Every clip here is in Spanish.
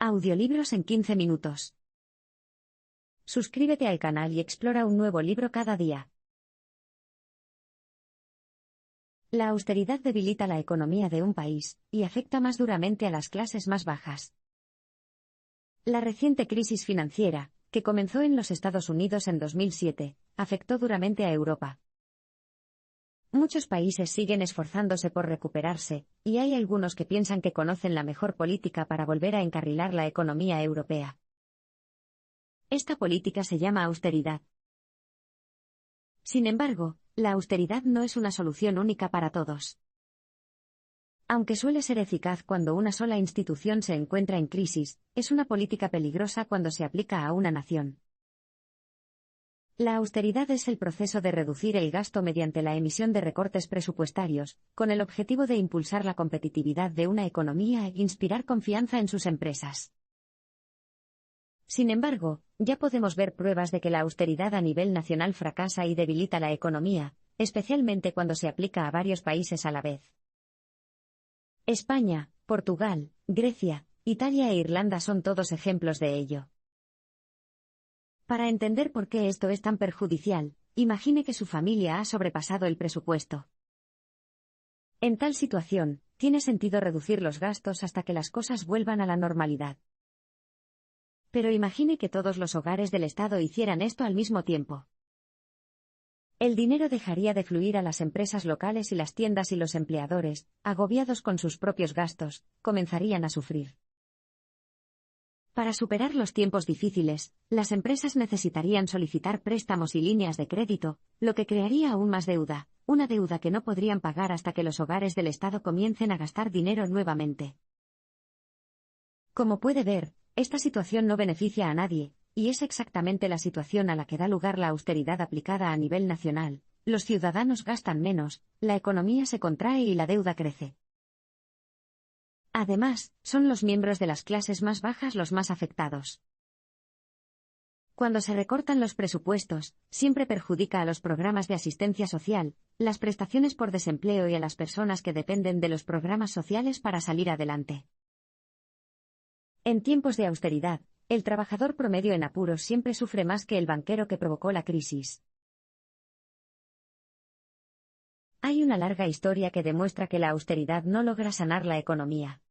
Audiolibros en 15 minutos. Suscríbete al canal y explora un nuevo libro cada día. La austeridad debilita la economía de un país y afecta más duramente a las clases más bajas. La reciente crisis financiera, que comenzó en los Estados Unidos en 2007, afectó duramente a Europa. Muchos países siguen esforzándose por recuperarse, y hay algunos que piensan que conocen la mejor política para volver a encarrilar la economía europea. Esta política se llama austeridad. Sin embargo, la austeridad no es una solución única para todos. Aunque suele ser eficaz cuando una sola institución se encuentra en crisis, es una política peligrosa cuando se aplica a una nación. La austeridad es el proceso de reducir el gasto mediante la emisión de recortes presupuestarios, con el objetivo de impulsar la competitividad de una economía e inspirar confianza en sus empresas. Sin embargo, ya podemos ver pruebas de que la austeridad a nivel nacional fracasa y debilita la economía, especialmente cuando se aplica a varios países a la vez. España, Portugal, Grecia, Italia e Irlanda son todos ejemplos de ello. Para entender por qué esto es tan perjudicial, imagine que su familia ha sobrepasado el presupuesto. En tal situación, tiene sentido reducir los gastos hasta que las cosas vuelvan a la normalidad. Pero imagine que todos los hogares del Estado hicieran esto al mismo tiempo. El dinero dejaría de fluir a las empresas locales y las tiendas y los empleadores, agobiados con sus propios gastos, comenzarían a sufrir. Para superar los tiempos difíciles, las empresas necesitarían solicitar préstamos y líneas de crédito, lo que crearía aún más deuda, una deuda que no podrían pagar hasta que los hogares del Estado comiencen a gastar dinero nuevamente. Como puede ver, esta situación no beneficia a nadie, y es exactamente la situación a la que da lugar la austeridad aplicada a nivel nacional. Los ciudadanos gastan menos, la economía se contrae y la deuda crece. Además, son los miembros de las clases más bajas los más afectados. Cuando se recortan los presupuestos, siempre perjudica a los programas de asistencia social, las prestaciones por desempleo y a las personas que dependen de los programas sociales para salir adelante. En tiempos de austeridad, el trabajador promedio en apuros siempre sufre más que el banquero que provocó la crisis. Hay una larga historia que demuestra que la austeridad no logra sanar la economía.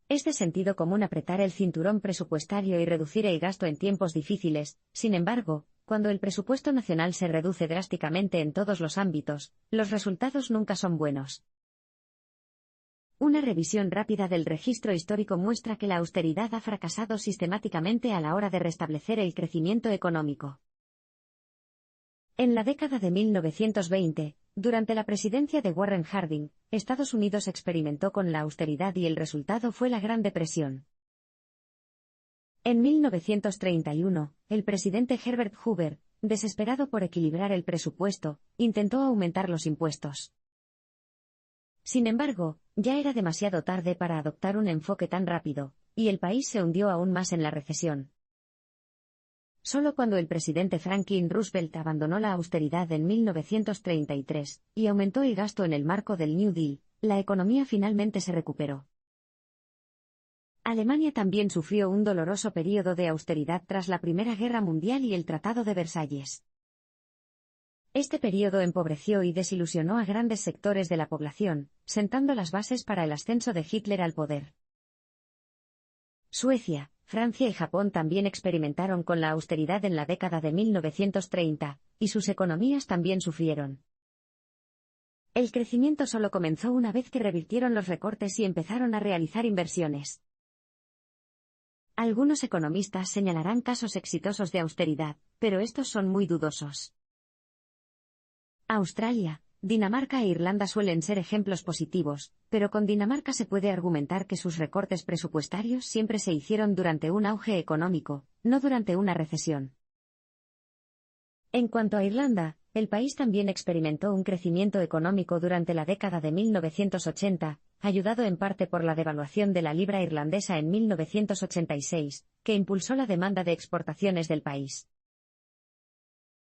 Es de sentido común apretar el cinturón presupuestario y reducir el gasto en tiempos difíciles. Sin embargo, cuando el presupuesto nacional se reduce drásticamente en todos los ámbitos, los resultados nunca son buenos. Una revisión rápida del registro histórico muestra que la austeridad ha fracasado sistemáticamente a la hora de restablecer el crecimiento económico. En la década de 1920, durante la presidencia de Warren Harding, Estados Unidos experimentó con la austeridad y el resultado fue la Gran Depresión. En 1931, el presidente Herbert Hoover, desesperado por equilibrar el presupuesto, intentó aumentar los impuestos. Sin embargo, ya era demasiado tarde para adoptar un enfoque tan rápido, y el país se hundió aún más en la recesión. Solo cuando el presidente Franklin Roosevelt abandonó la austeridad en 1933 y aumentó el gasto en el marco del New Deal, la economía finalmente se recuperó. Alemania también sufrió un doloroso período de austeridad tras la Primera Guerra Mundial y el Tratado de Versalles. Este período empobreció y desilusionó a grandes sectores de la población, sentando las bases para el ascenso de Hitler al poder. Suecia, Francia y Japón también experimentaron con la austeridad en la década de 1930, y sus economías también sufrieron. El crecimiento solo comenzó una vez que revirtieron los recortes y empezaron a realizar inversiones. Algunos economistas señalarán casos exitosos de austeridad, pero estos son muy dudosos. Australia, Dinamarca e Irlanda suelen ser ejemplos positivos, pero con Dinamarca se puede argumentar que sus recortes presupuestarios siempre se hicieron durante un auge económico, no durante una recesión. En cuanto a Irlanda, el país también experimentó un crecimiento económico durante la década de 1980, ayudado en parte por la devaluación de la libra irlandesa en 1986, que impulsó la demanda de exportaciones del país.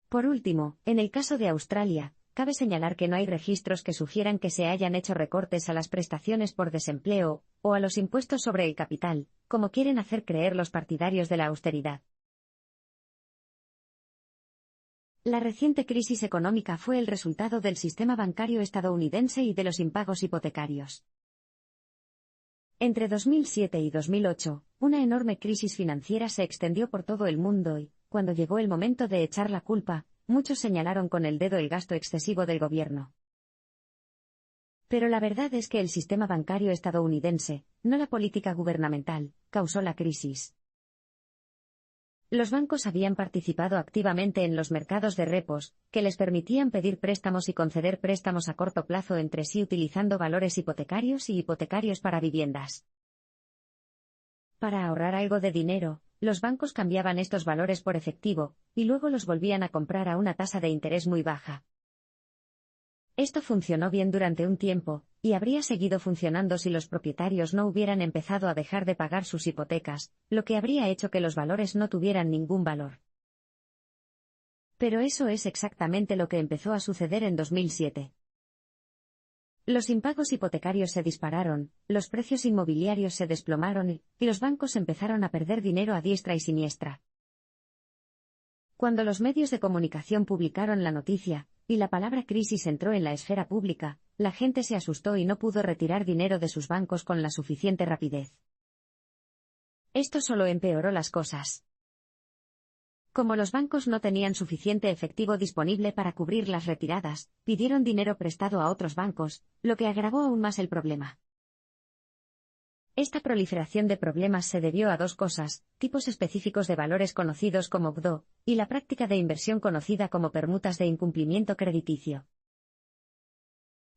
Por último, en el caso de Australia, cabe señalar que no hay registros que sugieran que se hayan hecho recortes a las prestaciones por desempleo, o a los impuestos sobre el capital, como quieren hacer creer los partidarios de la austeridad. La reciente crisis económica fue el resultado del sistema bancario estadounidense y de los impagos hipotecarios. Entre 2007 y 2008, una enorme crisis financiera se extendió por todo el mundo y, cuando llegó el momento de echar la culpa, muchos señalaron con el dedo el gasto excesivo del gobierno. Pero la verdad es que el sistema bancario estadounidense, no la política gubernamental, causó la crisis. Los bancos habían participado activamente en los mercados de repos, que les permitían pedir préstamos y conceder préstamos a corto plazo entre sí utilizando valores hipotecarios y hipotecarios para viviendas. Para ahorrar algo de dinero, los bancos cambiaban estos valores por efectivo, y luego los volvían a comprar a una tasa de interés muy baja. Esto funcionó bien durante un tiempo, y habría seguido funcionando si los propietarios no hubieran empezado a dejar de pagar sus hipotecas, lo que habría hecho que los valores no tuvieran ningún valor. Pero eso es exactamente lo que empezó a suceder en 2007. Los impagos hipotecarios se dispararon, los precios inmobiliarios se desplomaron y los bancos empezaron a perder dinero a diestra y siniestra. Cuando los medios de comunicación publicaron la noticia, y la palabra crisis entró en la esfera pública, la gente se asustó y no pudo retirar dinero de sus bancos con la suficiente rapidez. Esto solo empeoró las cosas. Como los bancos no tenían suficiente efectivo disponible para cubrir las retiradas, pidieron dinero prestado a otros bancos, lo que agravó aún más el problema. Esta proliferación de problemas se debió a dos cosas: tipos específicos de valores conocidos como BDO, y la práctica de inversión conocida como permutas de incumplimiento crediticio.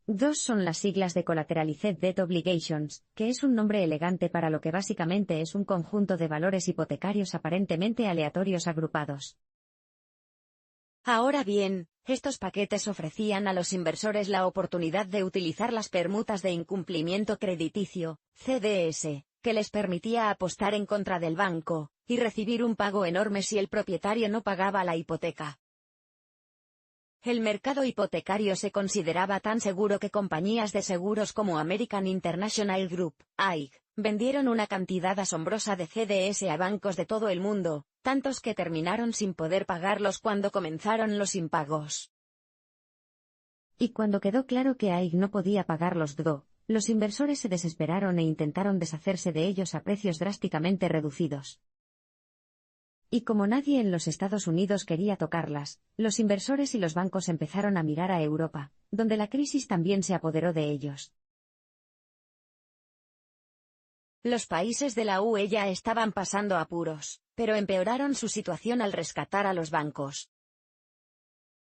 DOS son las siglas de Collateralized Debt Obligations, que es un nombre elegante para lo que básicamente es un conjunto de valores hipotecarios aparentemente aleatorios agrupados. Ahora bien, estos paquetes ofrecían a los inversores la oportunidad de utilizar las permutas de incumplimiento crediticio, CDS, que les permitía apostar en contra del banco, y recibir un pago enorme si el propietario no pagaba la hipoteca. El mercado hipotecario se consideraba tan seguro que compañías de seguros como American International Group, AIG, vendieron una cantidad asombrosa de CDS a bancos de todo el mundo, tantos que terminaron sin poder pagarlos cuando comenzaron los impagos. Y cuando quedó claro que AIG no podía pagar los DO, los inversores se desesperaron e intentaron deshacerse de ellos a precios drásticamente reducidos. Y como nadie en los Estados Unidos quería tocarlas, los inversores y los bancos empezaron a mirar a Europa, donde la crisis también se apoderó de ellos. Los países de la UE ya estaban pasando apuros, pero empeoraron su situación al rescatar a los bancos.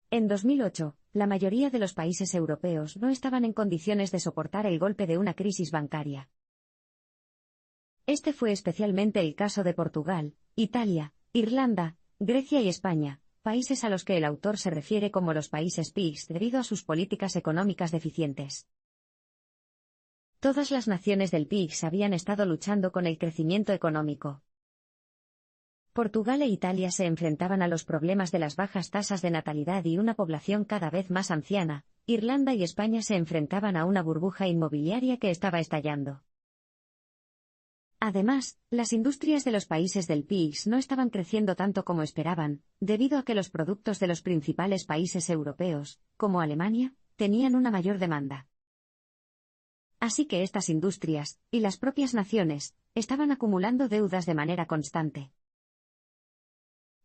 En 2008, la mayoría de los países europeos no estaban en condiciones de soportar el golpe de una crisis bancaria. Este fue especialmente el caso de Portugal, Italia, Irlanda, Grecia y España, países a los que el autor se refiere como los países PIGS debido a sus políticas económicas deficientes. Todas las naciones del PIGS habían estado luchando con el crecimiento económico. Portugal e Italia se enfrentaban a los problemas de las bajas tasas de natalidad y una población cada vez más anciana. Irlanda y España se enfrentaban a una burbuja inmobiliaria que estaba estallando. Además, las industrias de los países del PIGS no estaban creciendo tanto como esperaban, debido a que los productos de los principales países europeos, como Alemania, tenían una mayor demanda. Así que estas industrias, y las propias naciones, estaban acumulando deudas de manera constante.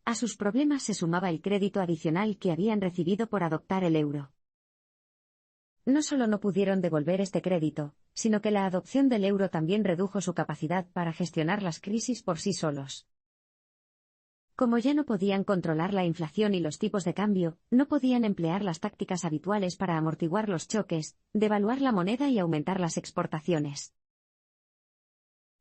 A sus problemas se sumaba el crédito adicional que habían recibido por adoptar el euro. No solo no pudieron devolver este crédito, sino que la adopción del euro también redujo su capacidad para gestionar las crisis por sí solos. Como ya no podían controlar la inflación y los tipos de cambio, no podían emplear las tácticas habituales para amortiguar los choques, devaluar la moneda y aumentar las exportaciones.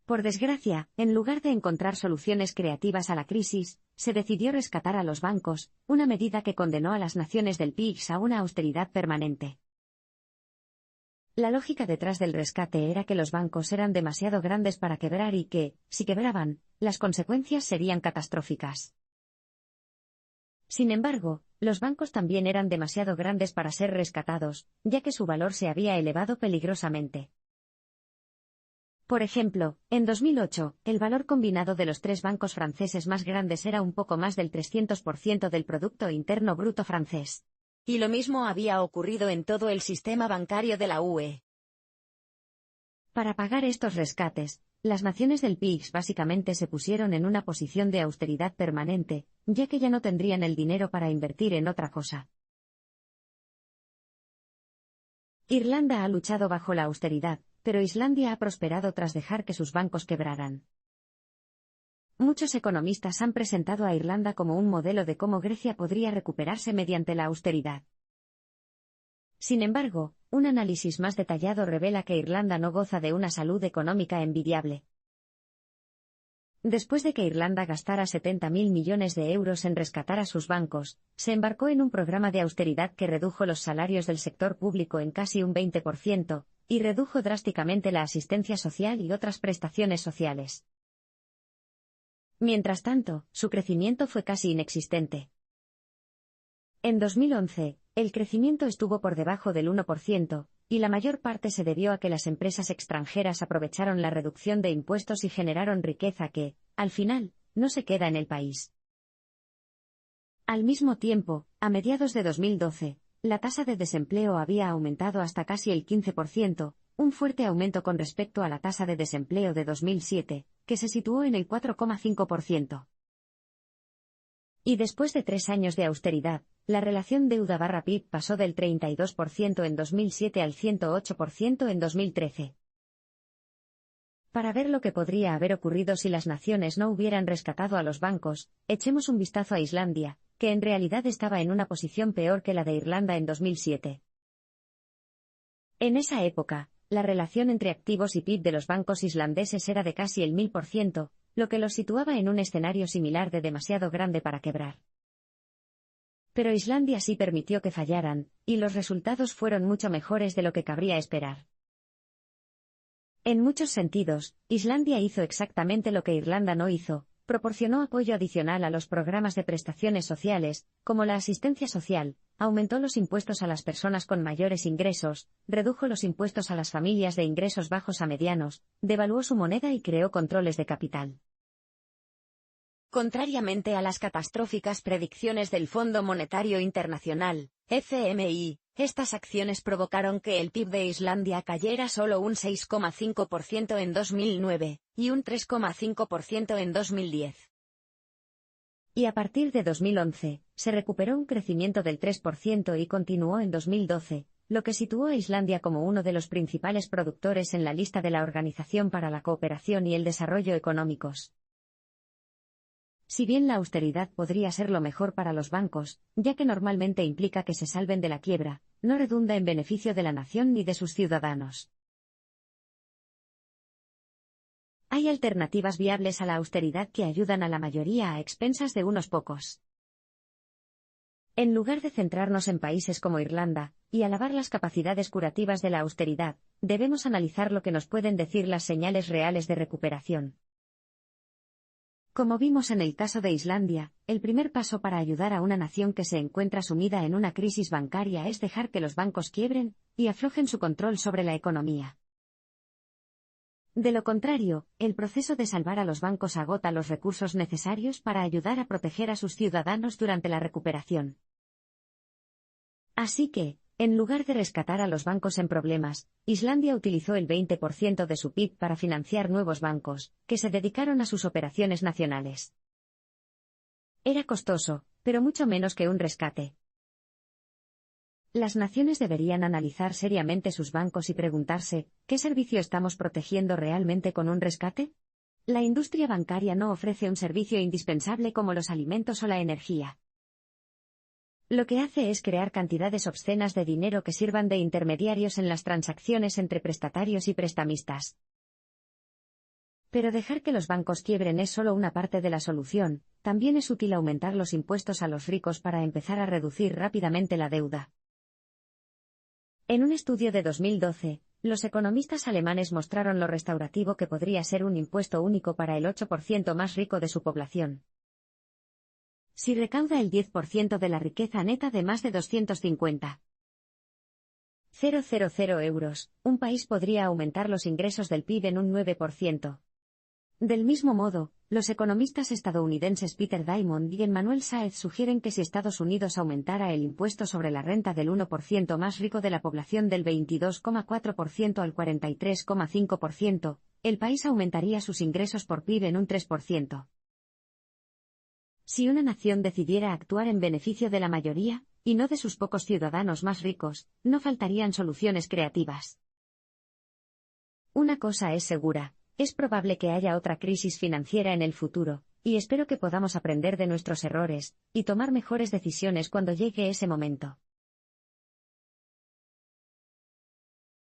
Por desgracia, en lugar de encontrar soluciones creativas a la crisis, se decidió rescatar a los bancos, una medida que condenó a las naciones del PIGS a una austeridad permanente. La lógica detrás del rescate era que los bancos eran demasiado grandes para quebrar y que, si quebraban, las consecuencias serían catastróficas. Sin embargo, los bancos también eran demasiado grandes para ser rescatados, ya que su valor se había elevado peligrosamente. Por ejemplo, en 2008, el valor combinado de los tres bancos franceses más grandes era un poco más del 300% del Producto Interno Bruto francés. Y lo mismo había ocurrido en todo el sistema bancario de la UE. Para pagar estos rescates, las naciones del PIGS básicamente se pusieron en una posición de austeridad permanente, ya que ya no tendrían el dinero para invertir en otra cosa. Irlanda ha luchado bajo la austeridad, pero Islandia ha prosperado tras dejar que sus bancos quebraran. Muchos economistas han presentado a Irlanda como un modelo de cómo Grecia podría recuperarse mediante la austeridad. Sin embargo, un análisis más detallado revela que Irlanda no goza de una salud económica envidiable. Después de que Irlanda gastara 70.000 millones de euros en rescatar a sus bancos, se embarcó en un programa de austeridad que redujo los salarios del sector público en casi un 20%, y redujo drásticamente la asistencia social y otras prestaciones sociales. Mientras tanto, su crecimiento fue casi inexistente. En 2011, el crecimiento estuvo por debajo del 1%, y la mayor parte se debió a que las empresas extranjeras aprovecharon la reducción de impuestos y generaron riqueza que, al final, no se queda en el país. Al mismo tiempo, a mediados de 2012, la tasa de desempleo había aumentado hasta casi el 15%, un fuerte aumento con respecto a la tasa de desempleo de 2007, que se situó en el 4,5%. Y después de 3 años de austeridad, la relación deuda/PIB pasó del 32% en 2007 al 108% en 2013. Para ver lo que podría haber ocurrido si las naciones no hubieran rescatado a los bancos, echemos un vistazo a Islandia, que en realidad estaba en una posición peor que la de Irlanda en 2007. En esa época, la relación entre activos y PIB de los bancos islandeses era de casi el 1000%, lo que los situaba en un escenario similar de demasiado grande para quebrar. Pero Islandia sí permitió que fallaran, y los resultados fueron mucho mejores de lo que cabría esperar. En muchos sentidos, Islandia hizo exactamente lo que Irlanda no hizo, proporcionó apoyo adicional a los programas de prestaciones sociales, como la asistencia social, aumentó los impuestos a las personas con mayores ingresos, redujo los impuestos a las familias de ingresos bajos a medianos, devaluó su moneda y creó controles de capital. Contrariamente a las catastróficas predicciones del Fondo Monetario Internacional, FMI, estas acciones provocaron que el PIB de Islandia cayera solo un 6,5% en 2009, y un 3,5% en 2010. Y a partir de 2011, se recuperó un crecimiento del 3% y continuó en 2012, lo que situó a Islandia como uno de los principales productores en la lista de la Organización para la Cooperación y el Desarrollo Económicos. Si bien la austeridad podría ser lo mejor para los bancos, ya que normalmente implica que se salven de la quiebra, no redunda en beneficio de la nación ni de sus ciudadanos. Hay alternativas viables a la austeridad que ayudan a la mayoría a expensas de unos pocos. En lugar de centrarnos en países como Irlanda, y alabar las capacidades curativas de la austeridad, debemos analizar lo que nos pueden decir las señales reales de recuperación. Como vimos en el caso de Islandia, el primer paso para ayudar a una nación que se encuentra sumida en una crisis bancaria es dejar que los bancos quiebren y aflojen su control sobre la economía. De lo contrario, el proceso de salvar a los bancos agota los recursos necesarios para ayudar a proteger a sus ciudadanos durante la recuperación. Así que, en lugar de rescatar a los bancos en problemas, Islandia utilizó el 20% de su PIB para financiar nuevos bancos, que se dedicaron a sus operaciones nacionales. Era costoso, pero mucho menos que un rescate. Las naciones deberían analizar seriamente sus bancos y preguntarse, ¿qué servicio estamos protegiendo realmente con un rescate? La industria bancaria no ofrece un servicio indispensable como los alimentos o la energía. Lo que hace es crear cantidades obscenas de dinero que sirvan de intermediarios en las transacciones entre prestatarios y prestamistas. Pero dejar que los bancos quiebren es solo una parte de la solución, también es útil aumentar los impuestos a los ricos para empezar a reducir rápidamente la deuda. En un estudio de 2012, los economistas alemanes mostraron lo restaurativo que podría ser un impuesto único para el 8% más rico de su población. Si recauda el 10% de la riqueza neta de más de 250.000 euros, un país podría aumentar los ingresos del PIB en un 9%. Del mismo modo, los economistas estadounidenses Peter Diamond y Emmanuel Saez sugieren que si Estados Unidos aumentara el impuesto sobre la renta del 1% más rico de la población del 22,4% al 43,5%, el país aumentaría sus ingresos por PIB en un 3%. Si una nación decidiera actuar en beneficio de la mayoría, y no de sus pocos ciudadanos más ricos, no faltarían soluciones creativas. Una cosa es segura. Es probable que haya otra crisis financiera en el futuro, y espero que podamos aprender de nuestros errores, y tomar mejores decisiones cuando llegue ese momento.